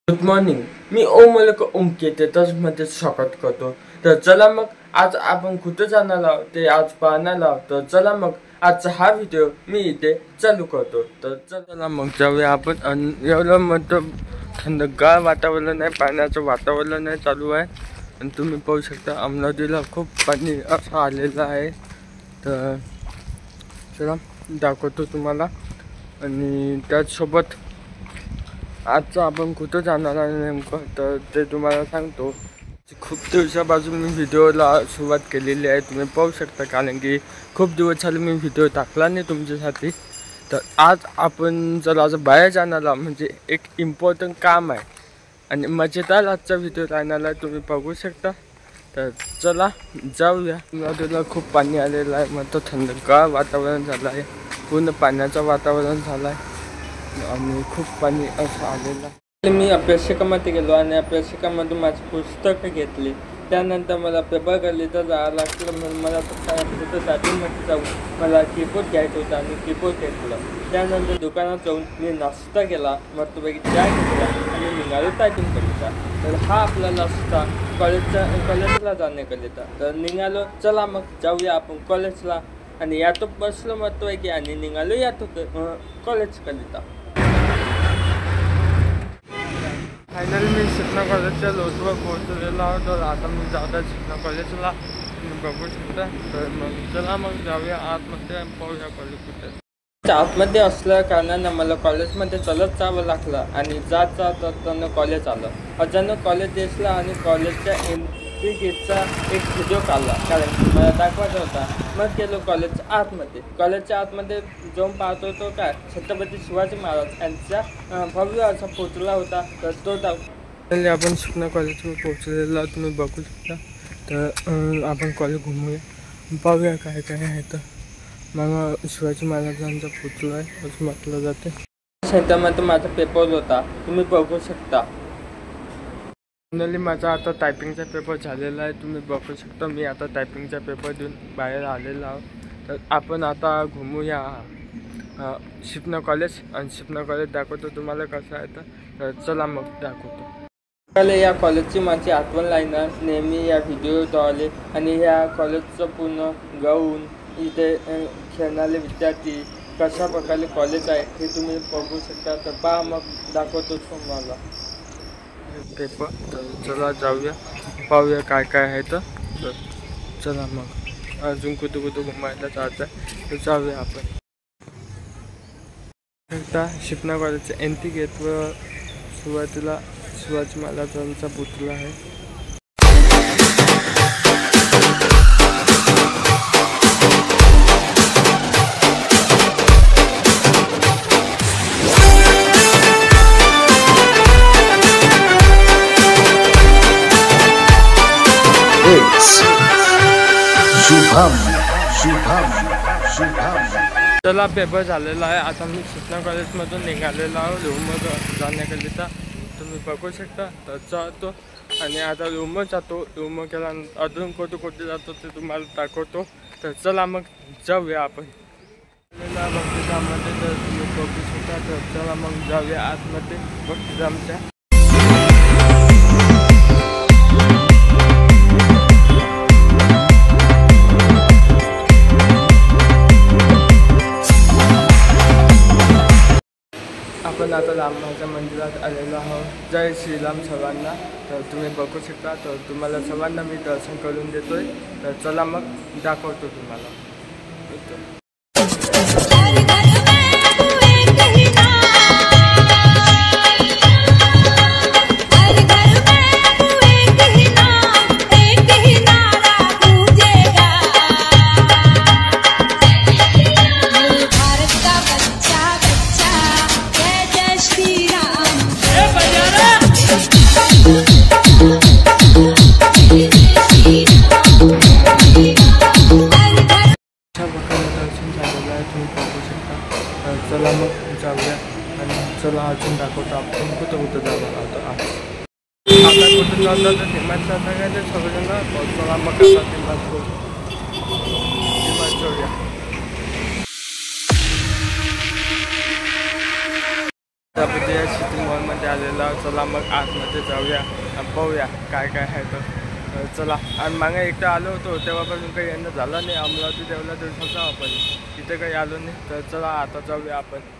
Good morning. मी ओमलक मध्ये स्वागत करतो. तर चला मग आज आपण कुठे जाणार आहोत ते आज पाहणार आहोत. तर चला मग आजचा हा व्हिडिओ मी इथे चालू करतो. तर चला मग जाऊया आपण. एवढं मतलब थंडगार वातावरण आहे, पाण्याचं वातावरण आहे चालू आहे. आणि तुम्ही पाहू शकता अमरावतीला खूप पाणी असं आलेलं आहे. तर चला दाखवतो तुम्हाला. आणि त्याचसोबत आजचं आपण कुठं जाणार आहे नेमकं तर ते तुम्हाला सांगतो. खूप दिवसापासून मी व्हिडिओला सुरुवात केलेली आहे, तुम्ही पाहू शकता. कारण की खूप दिवस झाले मी व्हिडिओ टाकला नाही तुमच्यासाठी. तर आज आपण जर आज बाहेर जाणार म्हणजे एक इम्पॉर्टंट काम आहे आणि मजेदार आजचा व्हिडिओ राहणार आहे, तुम्ही बघू शकता. तर चला जाऊया. नदीला खूप पाणी आलेलं आहे, मग तो थंडगार वातावरण झालं आहे, पूर्ण पाण्याचं वातावरण झालं आहे आणि खूप पाणी असं आलेलं आहे. मी अभ्यासिकामध्ये गेलो आणि अभ्यासिकामधून माझी पुस्तकं घेतली. त्यानंतर मला पेपर गल्लीचं जावं लागलं, म्हणून मला तिथं टायपिंगमध्ये जाऊन मला कीबोर्ड घ्यायचं होता आणि कीबोर्ड घेतलं. त्यानंतर दुकानात जाऊन मी नाश्ता केला, मस्तपैकी चहा घेतला आणि निघालो टायपिंग करीता. तर हा आपला नाश्ता कॉलेजला जाण्याकरिता. तर निघालो, चला मग जाऊया आपण कॉलेजला. आणि यातो बसलो मस्तपैकी आणि निघालो यातो कॉलेजकरिता. फायनली मी शिकना कॉलेजच्या लोटवर पोहोचलेलो आहोत. तर आता मी जात आहे शिकना कॉलेजला, तुम्ही बघू शकता. तर मग चला मग जाऊया आतमध्ये, पाहूया कॉलेज कुठे. आतमध्ये असल्या कारणानं मला कॉलेजमध्ये चालत जावं लागलं आणि जात असताना कॉलेज आलं. अचानक कॉलेज दिसला आणि कॉलेजच्या एंट्री गेटचा एक व्हिडिओ काढला, कारण की मला दाखवायचा होता. मग गेलो कॉलेजच्या आतमध्ये. कॉलेजच्या आतमध्ये जाऊन पाहतो तो काय छत्रपती शिवाजी महाराज यांचा भव्य असा पुतळा होता. तर तो आपण शिकना कॉलेजवर पोहोचलेला तुम्ही बघू शकता. तर आपण कॉलेज घुमूया, पाहूया काय काय आहे. तर मग शिवाजी महाराजांचा पुतळा आहे असं म्हटलं जाते. सेंटरमध्ये माझा पेपर होता, तुम्ही बघू शकता. फायनली माझा आता टायपिंगचा पेपर झालेला आहे, तुम्ही बघू शकता. मी आता टायपिंगचा पेपर देऊन बाहेर आलेलो आहोत. तर आपण आता घुमूया शिपना कॉलेज. आणि शिपना कॉलेज दाखवतो तुम्हाला कसं आहे. तर चला मग दाखवतो. या कॉलेजची माझी आठवण लागणार नेहमी या व्हिडिओद्वारे. आणि ह्या कॉलेजचं पूर्ण गाऊन, इथे खेळणारे विद्यार्थी, कशा प्रकारे कॉलेज आहे हे तुम्ही बघू शकता. तर पहा मग दाखवतो तुम्हाला पेपर. तर चला जाऊया, पाहूया काय काय आहे. तर चला मग अजून कुठं कुठं घुमायला जायचं आहे तर जाऊया आपण. एकदा शिपना कॉलेजच्या एंट्री गेटवर सुरुवातीला शिवाजी महाराजांचा पुतळा आहे. चला पेपर झालेला आहे. आता मी शिपना कॉलेजमधून निघालेलो आहोत रूमवर जाण्याकरिता, तुम्ही बघू शकता. तर जातो आणि आता रूमवर जातो. रूमवर गेल्यानंतर अजून कुठे जातो ते तुम्हाला दाखवतो. तर चला मग जाऊया आपण. बक्षिसामध्ये तर तुम्ही बघू शकता. तर चला मग जाऊया आतमध्ये बक्षिसामच्या. आपण आता रामाच्या मंदिरात आलेलो आहोत. जय श्रीराम सर्वांना. तर तुम्ही बघू शकता. तर तुम्हाला सर्वांना मी दर्शन करून देतोय. तर चला मग दाखवतो तुम्हाला. चला मग जाऊया आणि चला अजून दाखवतो आपण कुठं जावं आता. आता कुठं जाऊ तर हिमाचल सांगायचं सगळ्यांना. चला मग हिमाचल त्यामध्ये या सिटी मॉलमध्ये आलेला. चला मग आतमध्ये जाऊया आणि पाहूया काय काय आहे तर चला. आणि मागे एकटा आलो होतो तेव्हापासून काही येणं झालं नाही. अमरावती देवला दिवसाचा आपण इथे काही आलो नाही. तर चला आता जाऊया आपण.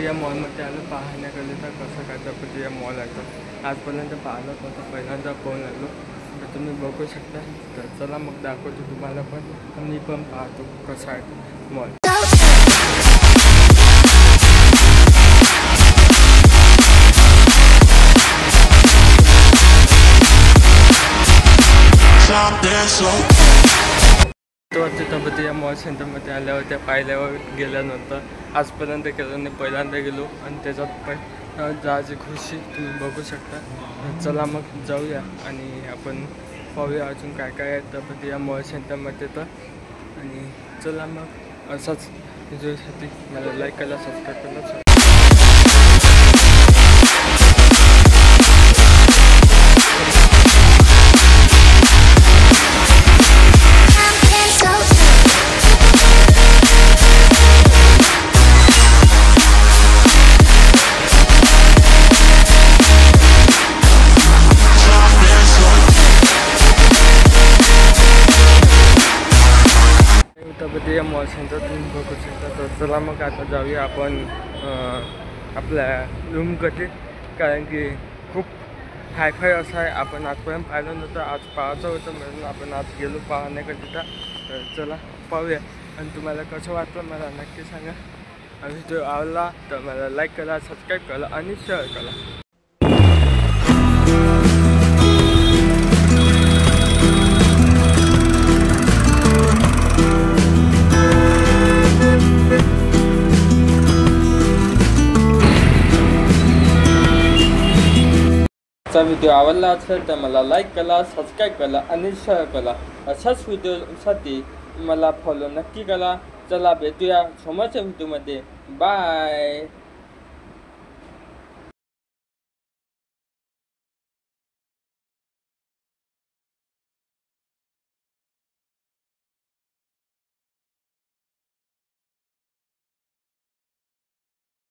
या मॉलमध्ये आलं पाहण्याकरिता कसं काय तर या मॉल आहे. तर आजपर्यंत पाहिलं कसं पहिल्यांदा पाहून आलो. तर तुम्ही बघू शकता. तर चला मग दाखवतो तुम्हाला पण. मी पण पाहतो कसं आहे मॉल. तिथं या मॉल सेंटरमध्ये आल्यावर त्या पाहिल्यावर गेल्यानंतर आजपर्यंत गेलो नाही. पहिल्यांदा गेलो आणि त्याच्यात पण जायची खुशी तुम्ही बघू शकता. चला मग जाऊया आणि आपण पाहूया अजून काय काय आहे त्यामध्ये या मॉल सेंटरमध्ये. तर आणि चला मग असंच व्हिडिओसाठी मला लाईक करा, सबस्क्राईब करा. त्यामध्ये या मॉल सेंटर तुम्ही बघू शकता. तर चला मग आता जाऊया आपण आपल्या रूमकडे. कारण की खूप हायफाय असं आहे. आपण आजपर्यंत पाहिलं नव्हतं. आज पाहायचं होतं म्हणून आपण आज गेलो पाहण्याकरिता. तर चला पाहूया. आणि तुम्हाला कसं वाटलं मला नक्की सांगा. व्हिडिओ आवडला तर मला लाईक करा, सबस्क्राईब करा आणि शेअर करा. व्हिडिओ आवडला असेल तर मला लाईक करा, सबस्क्राईब करा आणि शेअर करा. अशाच व्हिडिओसाठी मला फॉलो नक्की करा. चला भेटूया समोरच्या व्हिडिओमध्ये. बाय.